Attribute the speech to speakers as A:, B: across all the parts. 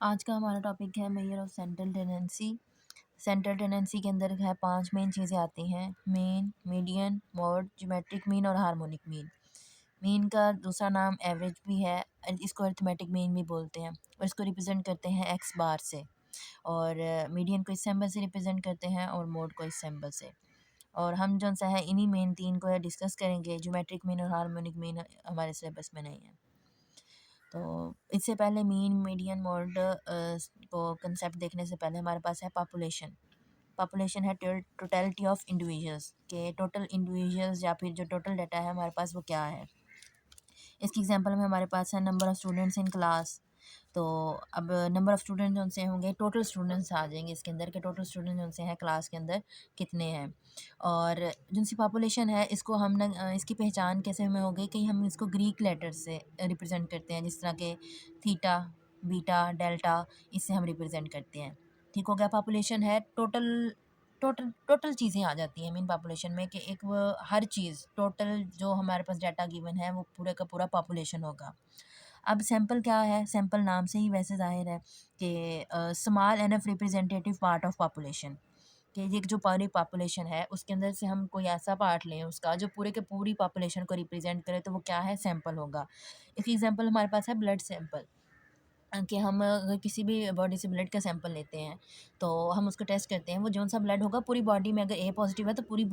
A: आज का हमारा टॉपिक है measure of central tendency. Central tendency के अंदर है 5 मेन चीज़ें आती हैं: mean, median, mode, geometric mean और हार्मोनिक मीन। मीन का दूसरा नाम एवरेज भी है, इसको अरिथमेटिक मीन भी बोलते हैं और इसको रिप्रेजेंट करते हैं एक्स बार से। और मीडियन को इस सिंबल से रिप्रेजेंट करते हैं और मोड को इस सिंबल से। और हम जो सा है इन्हीं मेन 3 को डिस्कस करेंगे। ज्योमेट्रिक मीन और हार्मोनिक मीन हमारे सिलेबस में नहीं है। तो इससे पहले मीन, मीडियन, मोड को कंसेप्ट देखने से पहले हमारे पास है पॉपुलेशन। पॉपुलेशन है टोटलिटी ऑफ इंडिविजुअल्स के टोटल इंडिविजुअल्स या फिर जो टोटल डाटा है हमारे पास वो क्या है। इसकी एग्जांपल में हमारे पास है number of students in class. तो अब नंबर ऑफ़ स्टूडेंट जो से होंगे, टोटल स्टूडेंट्स आ जाएंगे इसके अंदर के टोटल स्टूडेंट जो से हैं क्लास के अंदर कितने हैं। और जो सी पॉपुलेशन है इसको हम इसकी पहचान कैसे हमें हो गई कि हम इसको ग्रीक लेटर से रिप्रेजेंट करते हैं, जिस तरह के थीटा, बीटा, डेल्टा, इससे हम रिप्रेजेंट करते हैं। ठीक हो गया। पॉपुलेशन है टोटल टोटल टोटल चीज़ें आ जाती हैं मीन पॉपुलेशन में कि एक वो हर चीज़ टोटल जो हमारे पास डाटा गिवन है वो पूरे का पूरा पॉपुलेशन होगा। अब सैंपल क्या है? सैंपल नाम से ही वैसे ज़ाहिर है कि small enough representative part of population, कि ये जो पूरी पॉपुलेशन है उसके अंदर से हम कोई ऐसा पार्ट लें उसका जो पूरे के पूरी पॉपुलेशन को रिप्रेजेंट करे, तो वो क्या है? सैंपल होगा। इसकी एग्जांपल हमारे पास है ब्लड सैंपल। कि हम अगर किसी भी बॉडी से ब्लड का सैंपल लेते हैं तो हम उसको टेस्ट करते हैं, वो जौन सा ब्लड होगा पूरी बॉडी में अगर ए पॉजिटिव है तो पूरी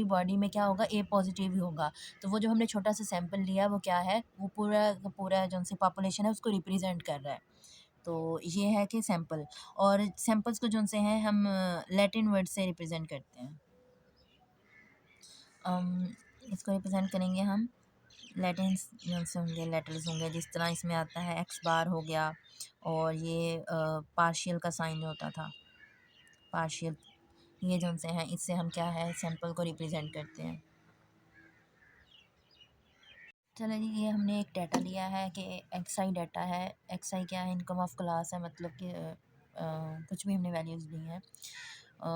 A: बॉडी में क्या होगा? ए पॉजिटिव ही होगा। तो वो जो हमने छोटा सा सैंपल लिया वो क्या है? वो पूरा का पूरा जौन सी पॉपुलेशन है उसको रिप्रेजेंट कर रहा है। तो ये है कि सैंपल। और सैंपल्स को जौन से हैं हम लैटिन वर्ड से रिप्रेजेंट करते हैं। अम, इसको रिप्रेजेंट करेंगे हम लैटिन्स जौन से होंगे, लेटर्स होंगे, जिस तरह इसमें आता है एक्स बार हो गया। और ये पार्शियल का साइन होता था, पार्शियल, ये जौन से हैं इससे हम क्या है? सैंपल को रिप्रेजेंट करते हैं। चलो जी, ये हमने एक डाटा लिया है कि एक्स आई डाटा है। एक्स आई क्या है? इनकम ऑफ क्लास है, मतलब कि कुछ भी हमने वैल्यूज़ ली हैं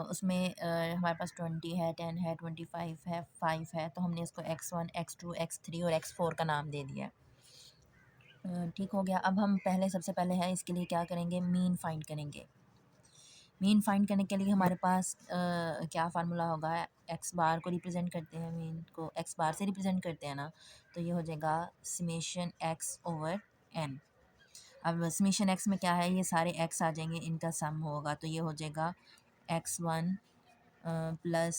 A: उसमें हमारे पास 20 है, 10 है, 25 है, 5 है, तो हमने इसको x1, x2, x3 और x4 का नाम दे दिया। ठीक हो गया। अब हम पहले सबसे पहले है इसके लिए क्या करेंगे? मीन फाइंड करेंगे। मीन फाइंड करने के लिए हमारे पास क्या फार्मूला होगा? एक्स बार को रिप्रेजेंट करते हैं, मीन को एक्स बार से रिप्रेजेंट करते हैं ना, तो ये हो जाएगा समेशन एक्स ओवर एन। अब समेशन एक्स में क्या है? ये सारे एक्स आ जाएंगे, इनका सम होगा, तो ये हो जाएगा x1 plus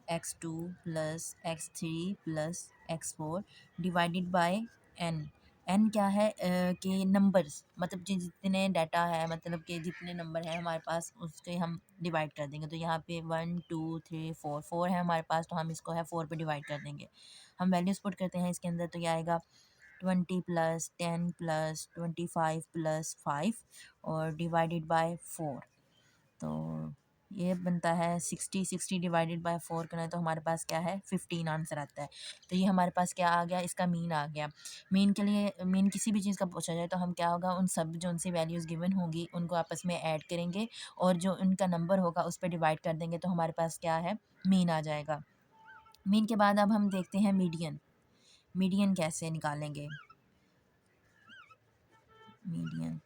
A: x2 plus x3 plus x4 divided by n। n क्या है? कि नंबर्स, मतलब जितने डाटा है, मतलब कि जितने नंबर है हमारे पास उसके हम डिवाइड कर देंगे। तो यहाँ पे 1 2 3 4 4 है हमारे पास, तो हम इसको है 4 पे डिवाइड कर देंगे। हम वैल्यूज़ पुट करते हैं इसके अंदर, तो ये आएगा 20 प्लस 10 प्लस 25 प्लस 5 और डिवाइडेड बाय 4। तो ये बनता है 60। 60 डिवाइडेड बाय 4 करें तो हमारे पास क्या है? 15 आंसर आता है। तो ये हमारे पास क्या आ गया? इसका मीन आ गया। मीन के लिए, मीन किसी भी चीज़ का पूछा जाए तो हम क्या होगा? उन सब जो उनसे वैल्यूज़ गिवन होंगी उनको आपस में ऐड करेंगे और जो उनका नंबर होगा उस पर डिवाइड कर देंगे, तो हमारे पास क्या है? मीन आ जाएगा। मीन के बाद अब हम देखते हैं मीडियन। मीडियन कैसे निकालेंगे? मीडियन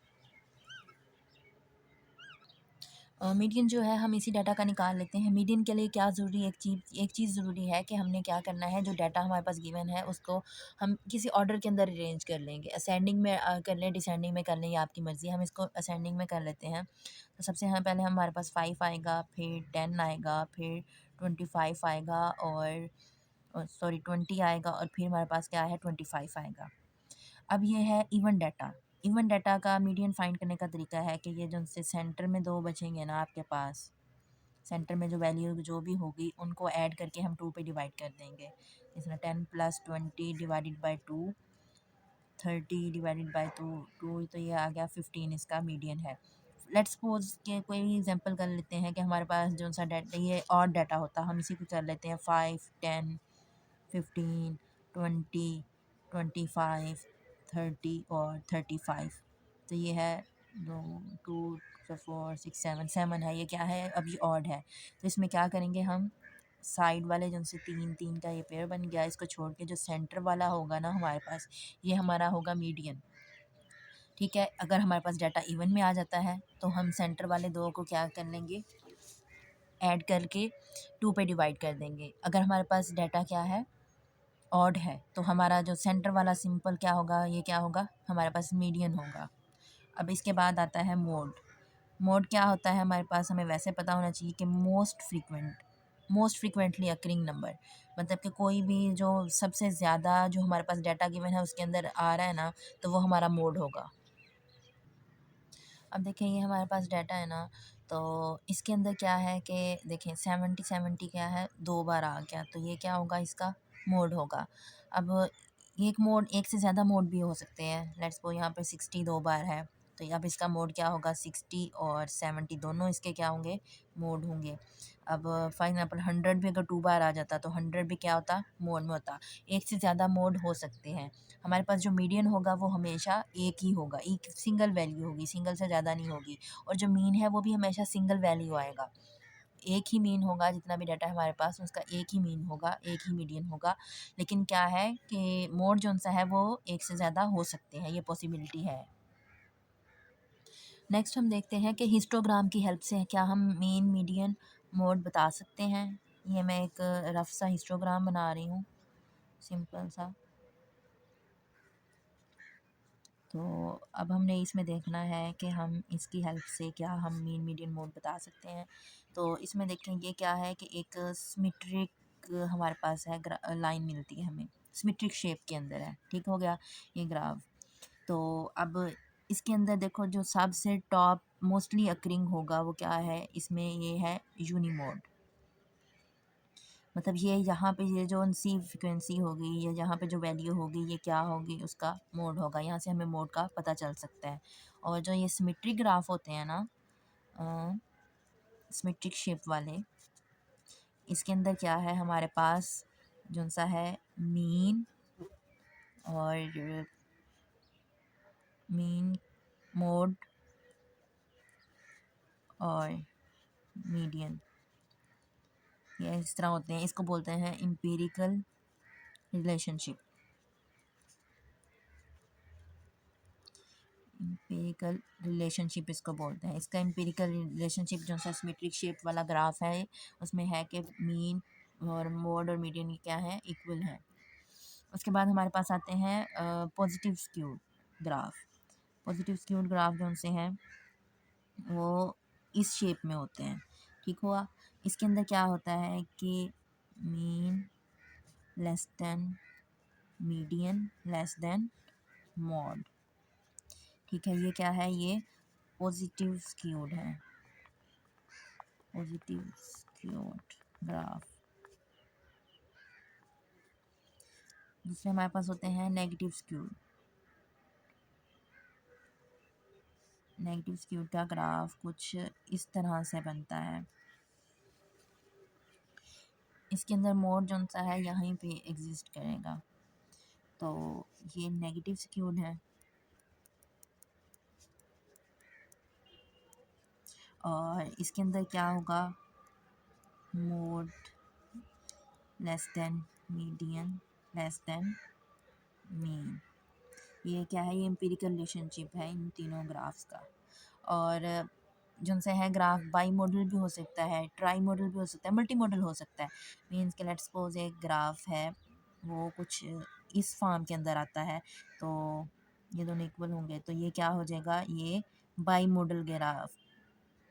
A: मीडियन जो है हम इसी डाटा का निकाल लेते हैं। मीडियन के लिए क्या ज़रूरी है? एक चीज़ ज़रूरी है कि हमने क्या करना है, जो डाटा हमारे पास गिवन है उसको हम किसी ऑर्डर के अंदर अरेंज कर लेंगे। असेंडिंग में कर लें, डिसेंडिंग में कर लें, ये आपकी मर्ज़ी है। हम इसको असेंडिंग में कर लेते हैं। तो सबसे हम पहले हमारे पास 5 आएगा, फिर 10 आएगा, फिर 25 आएगा और सॉरी 20 आएगा और फिर हमारे पास क्या है? 25 आएगा। अब ये है इवन डाटा। इवन डाटा का मीडियन फाइंड करने का तरीका है कि ये जो उनसे सेंटर में 2 बचेंगे ना आपके पास, सेंटर में जो वैल्यू जो भी होगी उनको ऐड करके हम 2 पे डिवाइड कर देंगे। इसमें 10 plus 20 divided by 2, 30 divided by 2 तो ये आ गया 15, इसका मीडियन है। लेट्स सपोज के कोई भी एग्जांपल कर लेते हैं कि हमारे पास जो सा डाटा ये और डाटा होता, हम इसी को कर लेते हैं 5, 10, 15, 20, 25, 30 और 35। तो ये है 2 2 4 6 7 7 है, ये क्या है? अब ये ऑड है। तो इसमें क्या करेंगे हम? साइड वाले जो से 3 3 का ये पेयर बन गया, इसको छोड़ के जो सेंटर वाला होगा ना हमारे पास, ये हमारा होगा मीडियन। ठीक है। अगर हमारे पास डाटा इवन में आ जाता है तो हम सेंटर वाले दो को क्या कर लेंगे, ऐड करके 2 पे डिवाइड कर देंगे। अगर हमारे पास डाटा क्या है, ऑड है, तो हमारा जो सेंटर वाला सिंपल क्या होगा, ये क्या होगा, हमारे पास मीडियन होगा। अब इसके बाद आता है मोड। मोड क्या होता है हमारे पास, हमें वैसे पता होना चाहिए कि मोस्ट फ्रीक्वेंटली अकरिंग नंबर, मतलब कि कोई भी जो सबसे ज़्यादा जो हमारे पास डाटा गिवन है उसके अंदर आ रहा है ना, तो वो हमारा मोड होगा। अब देखें ये हमारे पास डाटा है ना, तो इसके अंदर क्या है कि देखें 70 क्या है, 2 बार आ गया, तो ये क्या होगा, इसका मोड होगा। अब एक मोड, एक से ज़्यादा मोड भी हो सकते हैं। लेट्स सपोज यहाँ पे 60 2 बार है, तो अब इसका मोड क्या होगा, 60 और 70 दोनों इसके क्या होंगे, मोड होंगे। अब फॉर एग्जाम्पल 100 भी अगर 2 बार आ जाता तो 100 भी क्या होता, मोड में होता। एक से ज़्यादा मोड हो सकते हैं। हमारे पास जो मीडियन होगा वो हमेशा एक ही होगा, एक सिंगल वैल्यू होगी, सिंगल से ज़्यादा नहीं होगी। और जो मीन है वो भी हमेशा सिंगल वैल्यू आएगा, एक ही मीन होगा। जितना भी डाटा है हमारे पास उसका एक ही मीन होगा, एक ही मीडियन होगा। लेकिन क्या है कि मोड जो सा है वो एक से ज़्यादा हो सकते हैं, ये पॉसिबिलिटी है। नेक्स्ट हम देखते हैं कि हिस्टोग्राम की हेल्प से क्या हम मीन, मीडियन, मोड बता सकते हैं। ये मैं एक रफ सा हिस्टोग्राम बना रही हूँ, सिंपल सा। तो अब हमने इसमें देखना है कि हम इसकी हेल्प से क्या हम मीन, मीडियन, मोड बता सकते हैं। तो इसमें देखें ये क्या है कि एक सिमेट्रिक हमारे पास है, लाइन मिलती है हमें, सिमेट्रिक शेप के अंदर है, ठीक हो गया ये ग्राफ। तो अब इसके अंदर देखो जो सबसे टॉप मोस्टली अकरिंग होगा वो क्या है, इसमें ये है यूनिमोड। मतलब ये यहाँ पे ये जो सी फ्रिक्वेंसी होगी, ये यहाँ पे जो वैल्यू होगी ये क्या होगी, उसका मोड होगा। यहाँ से हमें मोड का पता चल सकता है। और जो ये सिमेट्रिक ग्राफ होते हैं ना, सिमेट्रिक शेप वाले, इसके अंदर क्या है हमारे पास, जो सा है मीन और मीन, मोड और मीडियन, ये इस तरह होते हैं। इसको बोलते हैं एम्पिरिकल रिलेशनशिप। एम्पिरिकल रिलेशनशिप इसको बोलते हैं। इसका एम्पिरिकल रिलेशनशिप जो सा सिमेट्रिक शेप वाला ग्राफ है उसमें है कि मीन और मोड और मीडियन क्या है, इक्वल है। उसके बाद हमारे पास आते हैं positive skewed graph. Positive skewed graph जो से हैं वो इस शेप में होते हैं, ठीक हुआ। इसके अंदर क्या होता है कि mean less than median less than mod, ठीक है। ये क्या है, ये पॉजिटिव स्क्यूड है, पॉजिटिव स्क्यूड ग्राफ। दूसरे हमारे पास होते हैं नेगेटिव स्क्यूड। नेगेटिव स्क्यूड का ग्राफ कुछ इस तरह से बनता है। इसके अंदर मोड जो सा है यहीं पे एग्जिस्ट करेगा, तो ये नेगेटिव स्क्यूड है। और इसके अंदर क्या होगा, mode less than median less than mean. ये क्या है, ये एम्पिरिकल रिलेशनशिप है इन तीनों ग्राफ्स का। और जो से है ग्राफ बाई मॉडल भी हो सकता है, ट्राई मॉडल भी हो सकता है, मल्टी मॉडल हो सकता है। मीन्स के लेट्स सपोज एक ग्राफ है वो कुछ इस फॉर्म के अंदर आता है, तो ये दोनों इक्वल होंगे, तो ये क्या हो जाएगा, ये by model graph,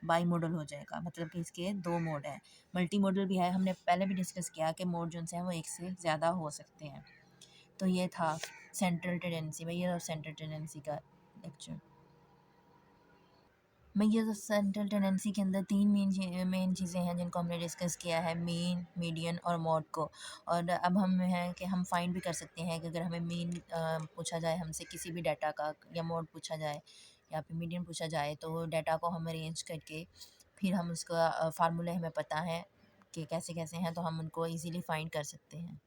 A: by model हो जाएगा। मतलब कि इसके दो मोड हैं। मल्टी मॉडल भी है, हमने पहले भी डिस्कस किया कि मोड जो हैं वो एक से ज़्यादा हो सकते हैं। तो ये था सेंट्रल टेंडेंसी, मैं ये सेंट्रल टेंडेंसी का लेक्चर। मैं ये सेंट्रल टेंडेंसी के अंदर तीन मेन चीज़ें हैं जिनको हमने डिस्कस किया है, मीन, मीडियन और मॉड को। और अब हम है कि हम फाइंड भी कर सकते हैं कि अगर हमें मीन पूछा जाए हमसे किसी भी डाटा का, या मॉड पूछा जाए या फिर मीडियन पूछा जाए, तो डाटा को हम अरेंज करके फिर हम उसका फार्मूला हमें पता है कि कैसे कैसे हैं, तो हम उनको ईज़िली फाइंड कर सकते हैं।